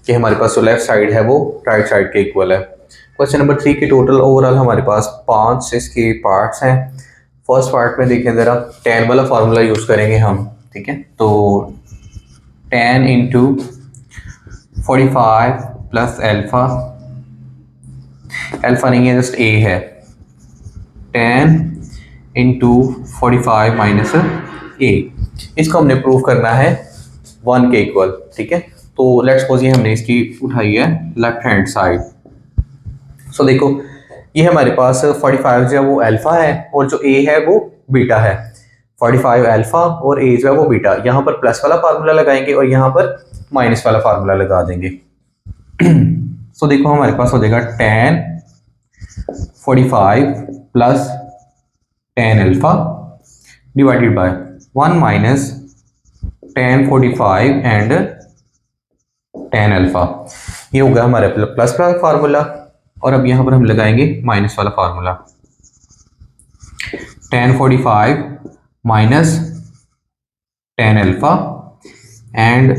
कि हमारे पास जो लेफ्ट साइड है वो राइट साइड के इक्वल है। क्वेश्चन नंबर 3 की टोटल ओवरऑल हमारे पास 5 इसके पार्ट्स हैं। फर्स्ट पार्ट में देखें ज़रा, tan वाला फार्मूला यूज़ करेंगे हम, ठीक है। तो tan into 45 plus alpha, alpha नहीं है जस्ट a है, tan इंटू 45 माइनस a, इसको हमने प्रूव करना है 1 के इक्वल, ठीक है। तो लेट्स सपोज ये हमने इसकी उठाई है लेफ्ट हैंड साइड। सो देखो ये हमारे पास 45 जो है वो अल्फा है और जो a है वो बीटा है। 45 अल्फा और a जो है वो बीटा। यहाँ पर प्लस वाला फार्मूला लगाएंगे और यहाँ पर माइनस वाला फार्मूला लगा देंगे। सो देखो हमारे पास हो जाएगा tan 45 plus tan alpha divided by 1 minus tan 45 and tan alpha. ये होगा हमारे प्लस वाला फार्मूला और अब यहाँ पर हम लगाएंगे माइनस वाला formula. tan 45 minus tan alpha and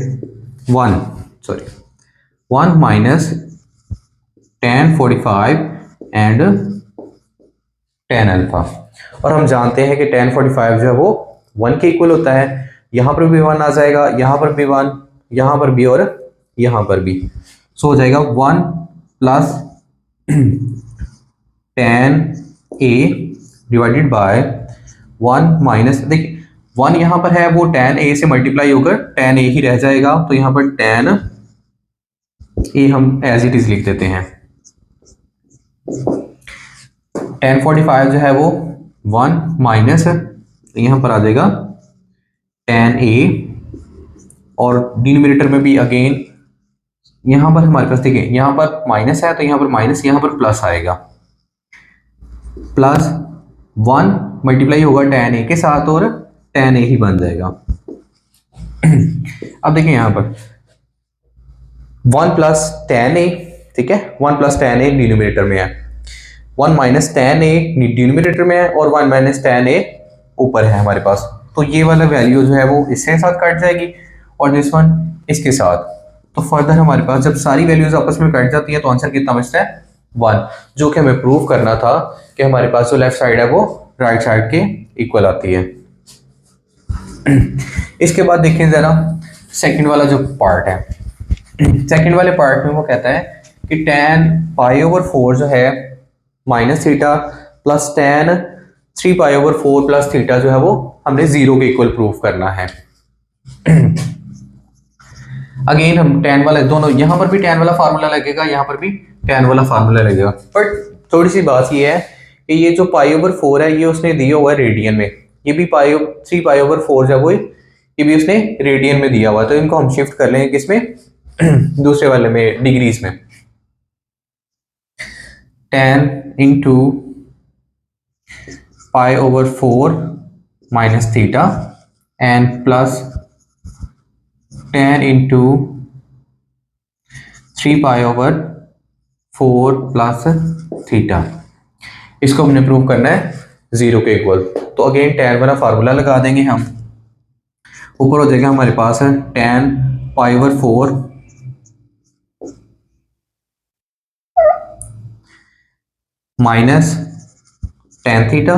1 minus tan 45 and tan alpha. और हम जानते हैं कि tan 45 जो है वो 1 के इक्वल होता है। यहाँ पर भी 1 आ जाएगा, यहाँ पर भी 1, यहाँ पर भी और यहाँ पर भी। सो हो जाएगा 1 plus tan a divided by 1 minus, देखिए 1 यहाँ पर है वो tan a से मल्टीप्लाई होकर tan a ही रह जाएगा, तो यहाँ पर tan a हम एज इट इज लिख देते हैं। tan 45 जो है वो 1 माइनस, यहाँ पर आ जाएगा tan a और डिनोमिनेटर में भी अगेन यहाँ पर हमारे पास देखिए यहाँ पर माइनस है तो यहाँ पर माइनस, यहाँ पर प्लस आएगा, प्लस 1 मल्टीप्लाई होगा tan a के साथ और tan a ही बन जाएगा। अब देखिए यहाँ पर 1 प्लस tan a, ठीक है, 1 प्लस tan a डिनोमिनेटर में है, 1 माइनस tan a डिनोमिनेटर में है और 1 माइनस tan a ऊपर है हमारे पास। तो ये वाला वैल्यू जो है वो इसके साथ कट जाएगी और दिस वन इसके साथ। तो फर्दर हमारे पास जब सारी वैल्यूज आपस में कट जाती हैं तो आंसर कितना बचता है 1, जो कि हमें प्रूव करना था कि हमारे पास जो लेफ्ट साइड है वो राइट साइड के इक्वल आती है। इसके बाद देखें जरा सेकंड वाला जो पार्ट है, सेकंड वाले पार्ट में वो कहता है कि tan π/4 जो है minus theta plus tan 3π/4 plus theta जो है वो हमने 0 के इक्वल प्रूव करना है। अगेन हम tan वाला दोनों, यहाँ पर भी tan वाला फार्मूला लगेगा, यहाँ पर भी tan वाला फार्मूला लगेगा, बट थोड़ी सी बात ये है कि ये जो π/4 है ये उसने दिया हुआ है रेडियन में, ये भी 3π/4 जो है वो ये भी उसने रेडियन में दिया हुआ है। तो इनको हम शिफ्ट कर लेंगे किसमें दूसरे वाले में, डिग्रीज में। tan into π/4 minus theta and plus tan into 3π/4 plus theta. इसको हमने प्रूव करना है 0 के इक्वल। तो अगेन tan वाला फार्मूला लगा देंगे हम, ऊपर हो जाएगा हमारे पास tan π/4 minus tan theta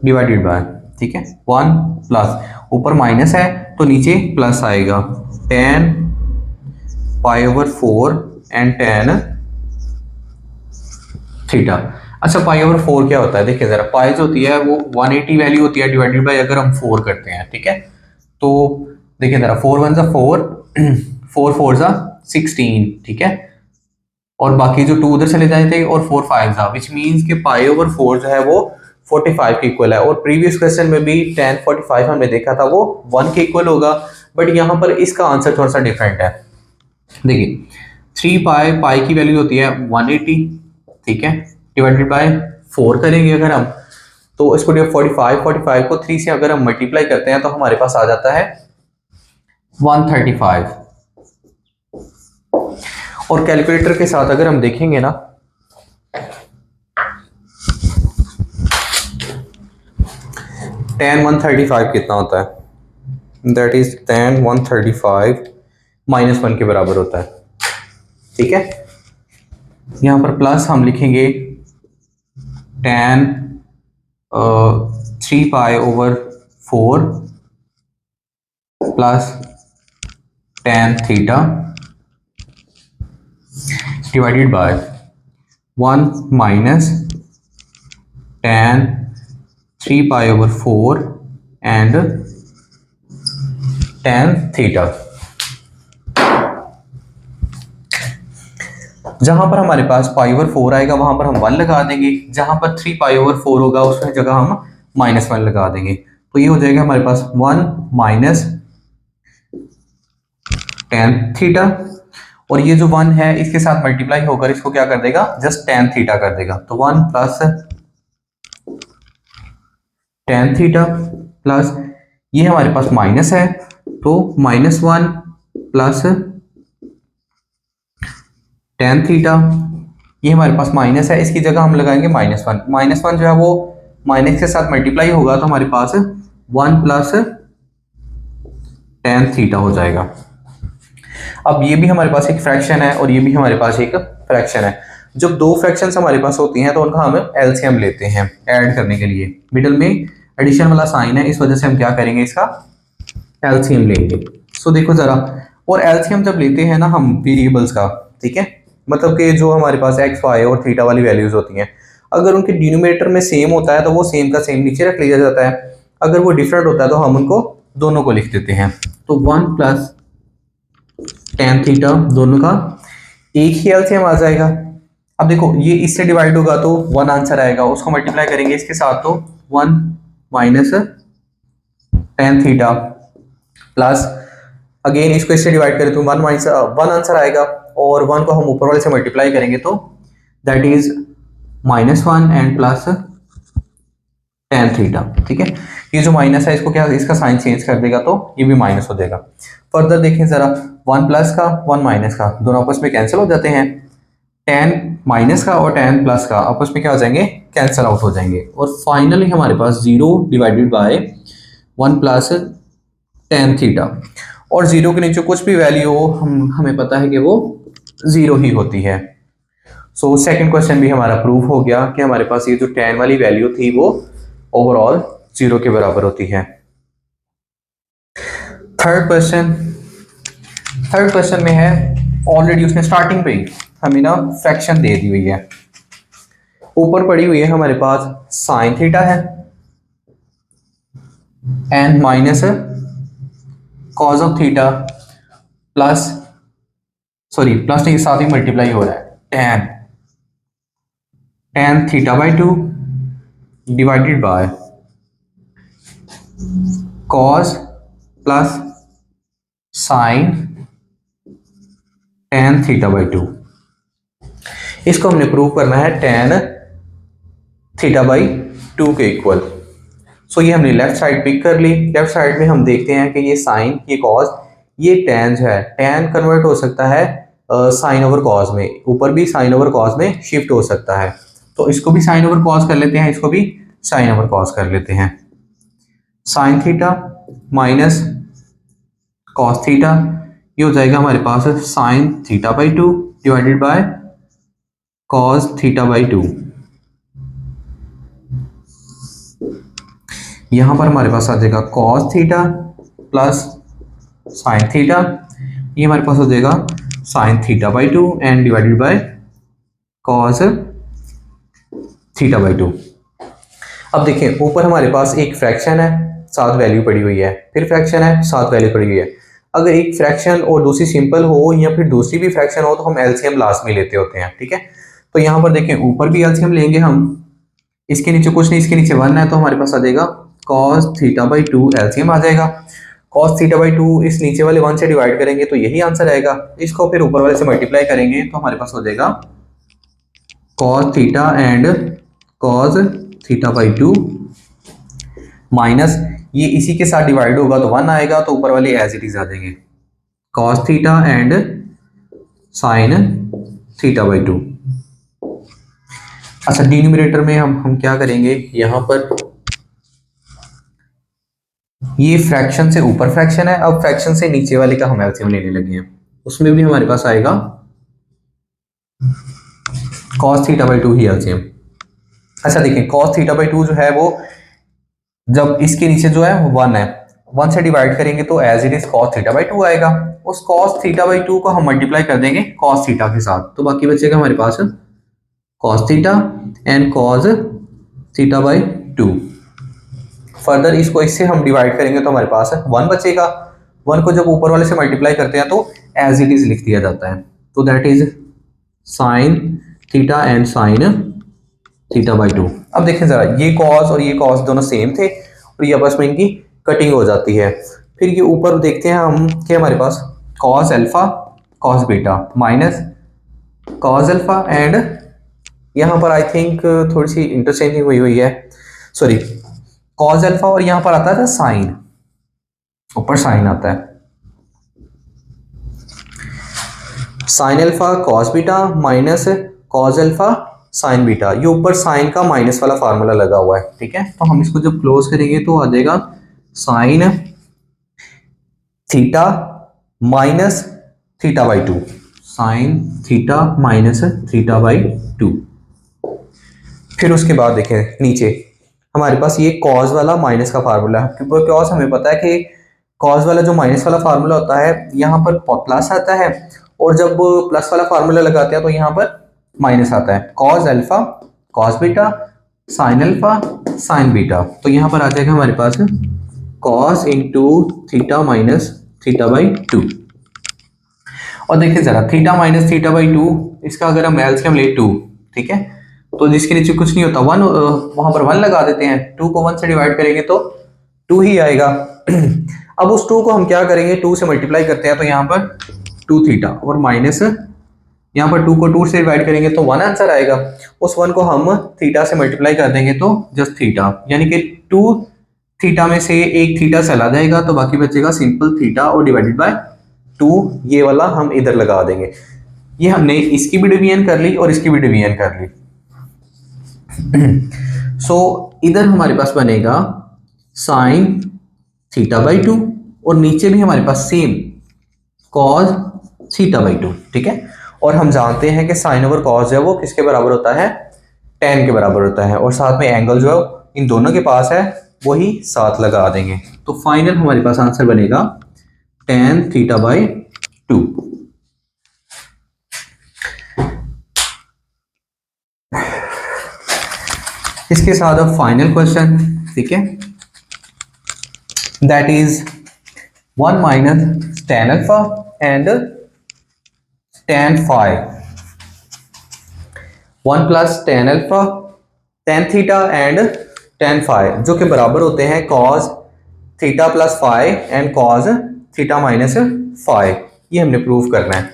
divided by, ठीक है, 1 प्लस ऊपर माइनस है तो नीचे प्लस आएगा tan π/4 एंड tan थीटा। अच्छा π/4 क्या होता है देखिए जरा, पाई जो होती है वो 180 वैल्यू होती है डिवाइडेड बाय अगर हम 4 करते हैं, ठीक है। तो देखिए जरा 4 1 जा 4, 4 4 जा 16, ठीक है, और बाकी जो 2 उधर चले जाते और 4 5 जा, विच मीन्स कि π/4 जो है वो 45 के इक्वल है। और प्रीवियस क्वेश्चन में भी tan 45 हमने देखा था वो 1 के इक्वल होगा, बट यहाँ पर इसका आंसर थोड़ा सा डिफरेंट है। देखिए 3 पाई की वैल्यू होती है 180, ठीक है, डिवाइडेड बाय 4 करेंगे अगर हम, तो इसको 45 को 3 से अगर हम मल्टीप्लाई करते हैं तो हमारे पास आ जाता है 135। और कैलकुलेटर के साथ अगर हम देखेंगे ना tan 135 कितना होता है, दैट इज tan 135 -1 के बराबर होता है। ठीक है, यहां पर प्लस हम लिखेंगे tan 3 pi plus tan theta divided by 1 minus tan 3 pi and tan theta. जहां पर हमारे पास पाई/4 आएगा वहां पर हम 1 लगा देंगे, जहां पर 3 पाई/4 होगा उसमें जगह हम -1 लगा देंगे। तो ये हो जाएगा हमारे पास 1 माइनस tan थीटा, और ये जो 1 है इसके साथ मल्टीप्लाई होकर इसको क्या कर देगा, जस्ट tan थीटा कर देगा। तो 1 प्लस tan थीटा प्लस ये हमारे पास माइनस है तो -1 प्लस tan थीटा, ये हमारे पास माइनस है, इसकी जगह हम लगाएंगे -1। -1 जो है वो माइनस के साथ मल्टीप्लाई होगा तो हमारे पास 1 प्लस tan थीटा हो जाएगा। अब ये भी हमारे पास एक फ्रैक्शन है और ये भी हमारे पास एक फ्रैक्शन है। जब दो फ्रैक्शंस हमारे पास होती हैं तो उनका हम एलसीएम लेते हैं ऐड करने के लिए। मिडिल में एडिशन वाला साइन है, इस वजह से हम क्या करेंगे, इसका एलसीएम लेंगे। सो देखो जरा, और एलसीएम जब लेते हैं ना हम वेरिएबल्स का, ठीक है, मतलब कि जो हमारे पास एक्स वाई और थीटा वाली वैल्यूज होती हैं, अगर उनके डिनोमिनेटर में सेम होता है तो वो सेम का सेम नीचे रख लिया जाता है, अगर वो डिफरेंट होता है तो हम उनको दोनों को लिख देते हैं। तो 1 प्लस tan थीटा दोनों का एक ही एलसीएम आ जाएगा। अब देखो ये इससे डिवाइड होगा तो 1 आंसर आएगा, उसको मल्टीप्लाई करेंगे इसके साथ तो 1 minus tan theta plus again इसको इससे डिवाइड करें तो 1 माइनस 1 आंसर आएगा, और 1 को हम ऊपर वाले से मल्टीप्लाई करेंगे तो that is -1 and plus tan theta. ठीक है, ये जो माइनस है इसको क्या, इसका साइन चेंज कर देगा तो ये भी माइनस हो जाएगा। फर्दर देखें जरा, 1 प्लस का 1 माइनस का दोनों आपस में कैंसिल हो जाते हैं, tan माइनस का और tan प्लस का आपस में क्या हो जाएंगे, कैंसिल आउट हो जाएंगे, और फाइनली हमारे पास 0 divided by 1 plus tan theta, और 0 के नीचे कुछ भी वैल्यू हो हमें पता है कि वो 0 ही होती है। सो सेकंड क्वेश्चन भी हमारा प्रूव हो गया कि हमारे पास ये जो tan वाली वैल्यू थी वो ओवरऑल 0 के बराबर होती है। थर्ड क्वेश्चन में है, ऑलरेडी उसने स्टार्टिंग पे ही हमें ना फ्रैक्शन दे दी हुई है, ऊपर पड़ी हुई है हमारे पास साइन थीटा है and minus cos of theta plus, sorry plus नहीं साथ ही मल्टीप्लाई हो रहा है, tan theta by 2 divided by cos plus sign tan theta by 2। इसको हमने प्रूव करना है tan थीटा बाई 2 के इक्वल। सो ये हमने लेफ्ट साइड पिक कर ली, लेफ्ट साइड में हम देखते हैं कि ये साइन, ये कॉस, ये tan जो है, tan कन्वर्ट हो सकता है साइन ओवर कॉस में, ऊपर भी साइन ओवर कॉस में शिफ्ट हो सकता है, तो इसको भी साइन ओवर कॉस कर लेते हैं, इसको भी साइन ओवर कॉस कर लेते हैं। Sine theta minus cos theta, ये हो जाएगा हमारे पास sine theta by 2 divided by cos theta by 2। यहां पर हमारे पास आ जाएगा cos theta plus sine theta, ये हमारे पास हो जाएगा sine theta by 2 and divided by cos theta by 2। अब देखिए ऊपर हमारे पास एक फ्रैक्शन है, साथ वैल्यू पड़ी हुई है, फिर फ्रैक्शन है, साथ वैल्यू पड़ी हुई है। अगर एक फ्रैक्शन और दूसरी सिंपल हो या फिर दूसरी भी फ्रैक्शन हो तो हम एलसीएम लास्ट में लेते होते हैं। ठीक है, तो यहाँ पर देखें ऊपर भी एलसीएम लेंगे हम, इसके नीचे कुछ नहीं, इसके नीचे 1 है तो हमारे पास आ जाएगा cos थीटा बाई 2 एलसीएम आ जाएगा। cos थीटा बाई 2 इस नीचे वाले 1 से डिवाइड करेंगे तो यही आंसर आएगा, इसको फिर ऊपर वाले से मल्टीप्लाई करेंगे तो हमारे पास हो जाएगा cos theta and cos theta by 2 minus, ये इसी के साथ डिवाइड होगा तो 1 आएगा, तो ऊपर वाले एज इट इज आ जाएंगे cos theta and sign theta by 2। अच्छा, डिनोमिनेटर में हम क्या करेंगे, यहां पर ये फ्रैक्शन से ऊपर फ्रैक्शन है, अब फ्रैक्शन से नीचे वाले का हम एलसीएम लेने लगे हैं, उसमें भी हमारे पास आएगा cos theta by to he LCM. अच्छा देखिए कॉस थीटा बाई टू जो है वो जब इसके नीचे जो है वन है, वन से डिवाइड करेंगे तो as it is cos theta by two आएगा। उस कॉस थीटा बाई टू को हम मल्टीप्लाई कर देंगे कॉस थीटा के साथ, तो बाकी बचेगा हमारे पास cos theta and cos theta by two. Further इसको इससे हम डिवाइड करेंगे तो हमारे पास वन बचेगा। वन को जब ऊपर वाले से मल्टीप्लाई करते हैं तो एज इट इज लिख दिया जाता है, तो that is sine theta and sign theta by to. अब देखें जरा, ये कॉस और ये कॉस दोनों सेम थे और ये आपस में इनकी कटिंग हो जाती है। फिर ये ऊपर देखते हैं हम कि हमारे पास cos alpha cos beta minus cos alpha and यहाँ पर आई थिंक थोड़ी सी इंटरचेंजिंग हुई है, सॉरी कॉस अल्फा और यहाँ पर आता था साइन, ऊपर साइन आता है sine alpha cos beta minus cos alpha sine beta. ये ऊपर साइन का माइनस वाला फार्मूला लगा हुआ है, ठीक है। तो हम इसको जब क्लोज करेंगे तो आ जाएगा sine theta minus theta by to, sign theta minus theta by to. फिर उसके बाद देखें नीचे हमारे पास ये कॉस वाला माइनस का फार्मूला है, क्योंकि कॉस हमें पता है कि कॉस वाला जो माइनस वाला फार्मूला होता है यहाँ पर प्लस आता है, और जब प्लस वाला फार्मूला लगाते हैं तो यहाँ पर माइनस आता है। Cos alpha cos beta sine alpha sine beta, तो यहाँ पर आ जाएगा हमारे पास cos into theta minus theta by two. और देखिए जरा theta minus theta by two, इसका अगर हम एलसीएम ले टू, ठीक है, तो जिसके नीचे कुछ नहीं होता वन, वहां पर वन लगा देते हैं, टू को वन से डिवाइड करेंगे तो टू ही आएगा। अब उस टू को हम क्या करेंगे, टू से मल्टीप्लाई करते हैं तो यहाँ पर टू थीटा और माइनस यहाँ पर टू को टू से डिवाइड करेंगे तो वन आंसर आएगा। उस वन को हम थीटा से मल्टीप्लाई कर देंगे तो जस्ट थीटा, यानी कि टू थीटा में से एक थीटा चला जाएगा तो बाकी बचेगा सिंपल थीटा और डिवाइडेड बाय टू, ये वाला हम इधर लगा देंगे। ये हमने इसकी भी डिवीजन कर ली और इसकी भी डिवीजन कर ली। सो इधर हमारे पास बनेगा साइन थीटा बाई टू और नीचे भी हमारे पास same cos theta by two, ठीक है। और हम जानते हैं कि साइन ओवर कॉस है वो किसके बराबर होता है, टेन के बराबर होता है, और साथ में एंगल जो है इन दोनों के पास है वही साथ लगा देंगे। तो फाइनल हमारे पास आंसर बनेगा टेन थीटा बाई टू। इसके साथ अब फाइनल क्वेश्चन, ठीक है, that is one minus tan alpha and ten five, one plus tan alpha tan theta and ten five, जो कि बराबर होते हैं cos theta plus five and cos theta minus five. ये हमने प्रूव करना है।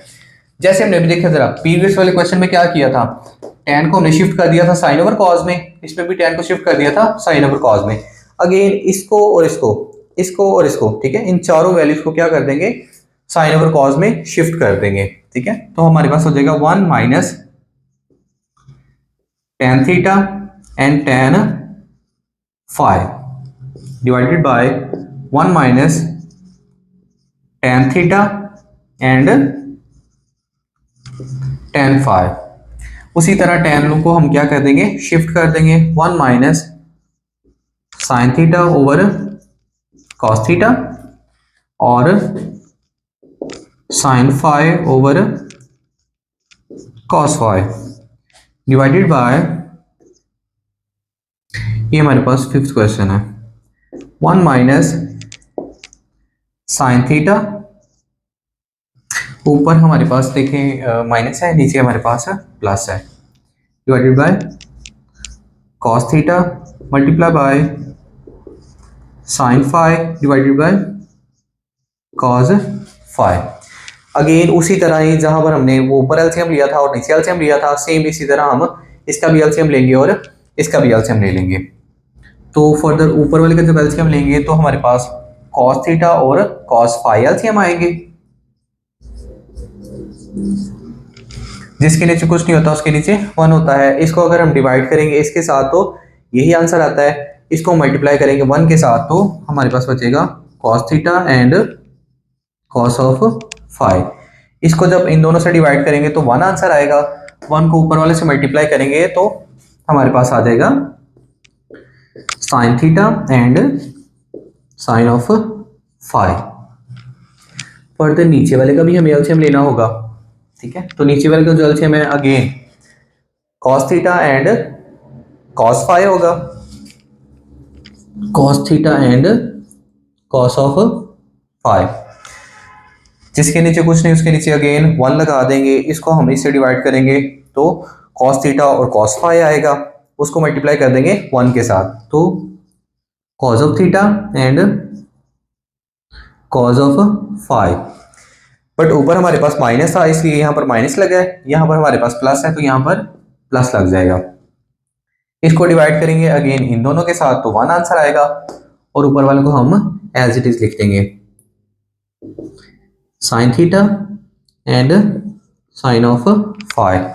जैसे हमने अभी देखा जरा प्रीवियस वाले क्वेश्चन में क्या किया था, टेन को हमने शिफ्ट कर दिया था साइन ओवर कॉस में, इसमें भी टेन को शिफ्ट कर दिया था साइन ओवर कॉस में। अगेन इसको और इसको, इसको और इसको, ठीक है, इन चारों वैल्यूज को क्या कर देंगे, साइन ओवर कॉस में शिफ्ट कर देंगे, ठीक है। तो हमारे पास हो जाएगा one minus tan theta and ten five divided by one minus tan theta and ten five. उसी तरह टेन को हम क्या कर देंगे, शिफ्ट कर देंगे, one minus sine theta over cos theta और sine five over cos five divided by, ये हमारे पास फिफ्थ क्वेश्चन है, वन माइनस साइन थीटा, ऊपर हमारे पास देखें माइनस है, नीचे हमारे पास है प्लस है, divided by cos theta multiply by sine five divided by cos five. Again उसी तरह ही जहां पर हमने वो ऊपर एलसीएम लिया था और नीचे एलसीएम लिया था, सेम इसी तरह हम इसका भी एलसीएम लेंगे और इसका भी एलसीएम ले लेंगे। तो फर्दर ऊपर वाले का जब एलसीएम लेंगे तो हमारे पास कॉस थीटा और कॉस फाइव एलसीएम आएंगे, जिसके नीचे कुछ नहीं होता उसके नीचे वन होता है। इसको अगर हम डिवाइड करेंगे इसके साथ तो यही आंसर आता है, इसको मल्टीप्लाई करेंगे वन के साथ तो हमारे पास बचेगा cos theta and cos of five. इसको जब इन दोनों से डिवाइड करेंगे तो वन आंसर आएगा, 1 को ऊपर वाले से मल्टीप्लाई करेंगे तो हमारे पास आ जाएगा sine theta and sine of five. Further नीचे वाले का भी हमें एलसीएम लेना होगा, ठीक है। तो नीचे वाले का जो एलसीएम है again cos theta and cos five होगा, cos theta and cos of five. जिसके नीचे कुछ नहीं उसके नीचे अगेन 1 लगा देंगे, इसको हम इससे डिवाइड करेंगे तो कॉस थीटा और कॉस फाइव आएगा, उसको मल्टीप्लाई कर देंगे 1 के साथ तो cos of theta and cos of five. But ऊपर हमारे पास माइनस था इसलिए यहाँ पर माइनस लगा है, यहाँ पर हमारे पास प्लस है तो यहाँ पर प्लस लग जाएगा। इसको डिवाइड करेंगे अगेन इन दोनों के साथ तो 1 आंसर आएगा और ऊपर वाले को हम एज इट इज लिख देंगे sine theta and sine of five.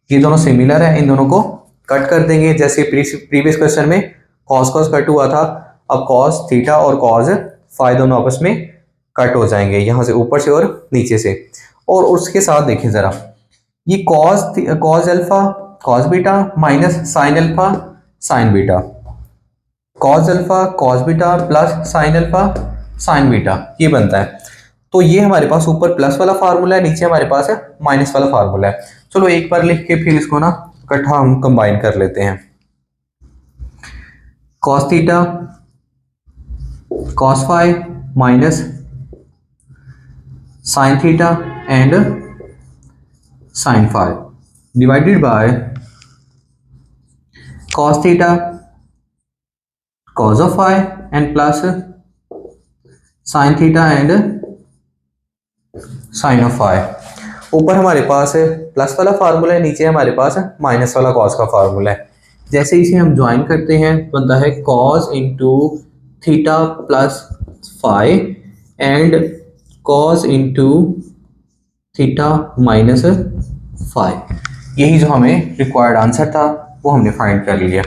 ये दोनों सिमिलर है, इन दोनों को कट कर देंगे। जैसे प्रीवियस क्वेश्चन में कॉस कॉस कट हुआ था, अब कॉस थीटा और कॉस फाइव दोनों आपस में कट हो जाएंगे, यहां से ऊपर से और नीचे से। और उसके साथ देखें जरा, ये cos alpha cos beta minus sign alpha sine beta, cos alpha cos beta plus sign alpha sine beta, ये बनता है। तो ये हमारे पास ऊपर प्लस वाला फार्मूला है, नीचे हमारे पास है माइनस वाला फार्मूला है। चलो एक बार लिख के फिर इसको ना इकट्ठा हम कंबाइन कर लेते हैं। Cos theta cos five minus sine theta and sine five divided by cos theta cos of five and plus sine theta and sine of five. ऊपर हमारे पास है प्लस वाला फार्मूला है, नीचे हमारे पास है माइनस वाला कॉस का फार्मूला है। जैसे इसे हम ज्वाइन करते हैं बनता है cos into theta plus five and cos into theta minus five. यही जो हमें रिक्वायर्ड आंसर था वो हमने फाइंड कर लिया।